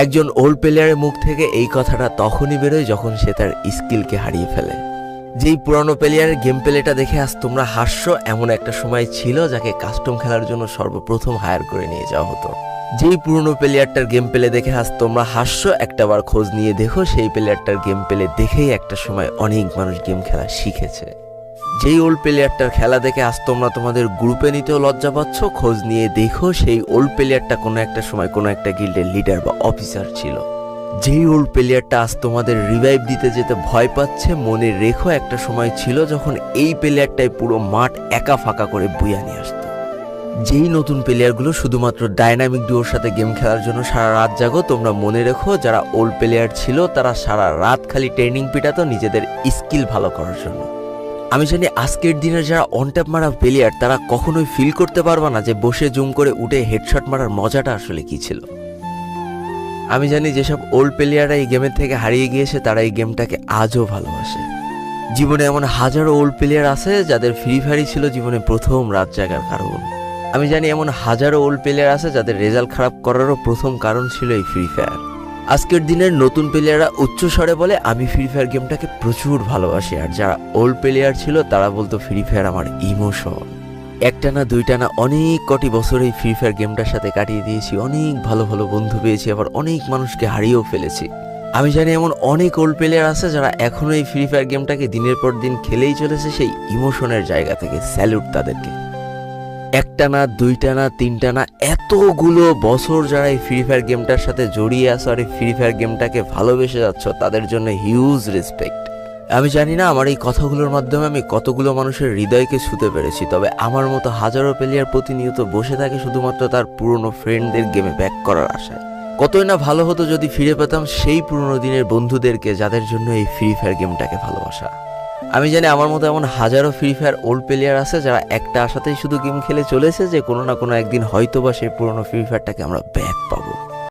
একজন ওল্ড প্লেয়ারের মুখ থেকে এই কথাটা তখনই বেরোয় যখন সে তার স্কিলকে হারিয়ে ফেলে। যেই পুরানো প্লেয়ারের গেম প্লেটা দেখে আজ তোমরা হাসছো, এমন একটা সময় ছিল যাকে কাস্টম খেলার জন্য সর্বপ্রথম হায়ার করে নিয়ে যাওয়া হতো। যেই পুরনো প্লেয়ারটার গেম প্লে দেখে আজ তোমরা হাসছো, একটাবার খোঁজ নিয়ে দেখো সেই প্লেয়ারটার গেম প্লে দেখেই একটা সময় অনেক মানুষ গেম খেলা শিখেছে। যেই ওল্ড প্লেয়ারটার খেলা দেখে আজ তোমরা তোমাদের গ্রুপে নিতেও লজ্জা পাচ্ছ, খোঁজ নিয়ে দেখো সেই ওল্ড প্লেয়ারটা কোনো একটা সময় কোনো একটা গিল্ডের লিডার বা অফিসার ছিল। যেই ওল্ড প্লেয়ারটা আজ তোমাদের রিভাইভ দিতে যেতে ভয় পাচ্ছে, মনে রেখো একটা সময় ছিল যখন এই প্লেয়ারটাই পুরো মাঠ একা ফাঁকা করে বুইয়া নিয়ে আসতো। যেই নতুন প্লেয়ারগুলো শুধুমাত্র ডাইনামিক ডুয়োর সাথে গেম খেলার জন্য সারা রাত জাগো, তোমরা মনে রেখো যারা ওল্ড প্লেয়ার ছিল তারা সারা রাত খালি ট্রেনিং পিটাতো নিজেদের স্কিল ভালো করার জন্য। আমি জানি আজকের দিনের যারা অন ট্যাপ মারা প্লেয়ার তারা কখনোই ফিল করতে পারবে না যে বসে জুম করে উঠে হেডশট মারার মজাটা আসলে কি ছিল। আমি জানি যেসব ওল্ড প্লেয়াররা এই গেমের থেকে হারিয়ে গিয়েছে তারা এই গেমটাকে আজও ভালোবাসে। জীবনে এমন হাজারো ওল্ড প্লেয়ার আছে যাদের ফ্রি ফায়ারই ছিল জীবনে প্রথম রাত জাগার কারণ। আমি জানি এমন হাজারো ওল্ড প্লেয়ার আছে যাদের রেজাল্ট খারাপ করারও প্রথম কারণ ছিল এই ফ্রি ফায়ার। আজকের দিনের নতুন প্লেয়াররা উচ্চস্বরে বলে আমি ফ্রি ফায়ার গেমটাকে প্রচুর ভালোবাসি, আর যারা ওল্ড প্লেয়ার ছিল তারা বলতো ফ্রি ফায়ার আমার ইমোশন। একটা না দুইটা না অনেক কটি বছর এই ফ্রি ফায়ার গেমটার সাথে কাটিয়ে দিয়েছি, অনেক ভালো ভালো বন্ধু পেয়েছি, আবার অনেক মানুষকে হারিয়েও ফেলেছি। আমি জানি এমন অনেক ওল্ড প্লেয়ার আছে যারা এখনো এই ফ্রি ফায়ার গেমটাকে দিনের পর দিন খেলেই চলেছে সেই ইমোশনের জায়গা থেকে। স্যালুট তাদেরকে। একটা না দুইটা না তিনটা না এতগুলো বছর যারা এই ফ্রি ফায়ার গেমটার সাথে জড়িয়ে আছো আর এই ফ্রি ফায়ার গেমটাকে ভালোবেসে যাচ্ছ, তাদের জন্য হিউজ রেসপেক্ট। আমি জানি না আমার এই কথাগুলোর মাধ্যমে আমি কতগুলো মানুষের হৃদয়কে ছুঁতে পেরেছি, তবে আমার মতো হাজারো প্লেয়ার প্রতিনিয়ত বসে থাকে শুধুমাত্র তার পুরনো ফ্রেন্ডদের গেমে ব্যাক করার আশায়। কতই না ভালো হতো যদি ফিরে পেতাম সেই পুরনো দিনের বন্ধুদেরকে যাদের জন্য এই ফ্রি ফায়ার গেমটাকে ভালোবাসা। আমি জানি আমার মতো এমন হাজারো ফ্রি ফায়ার ওল্ড প্লেয়ার আছে যারা একটা আশাতেই শুধু গেম খেলে চলেছে যে কোনো না কোনো একদিন হয়তো বা সেই পুরনো ফ্রি ফায়ারটাকে আমরা ব্যাক পাবো।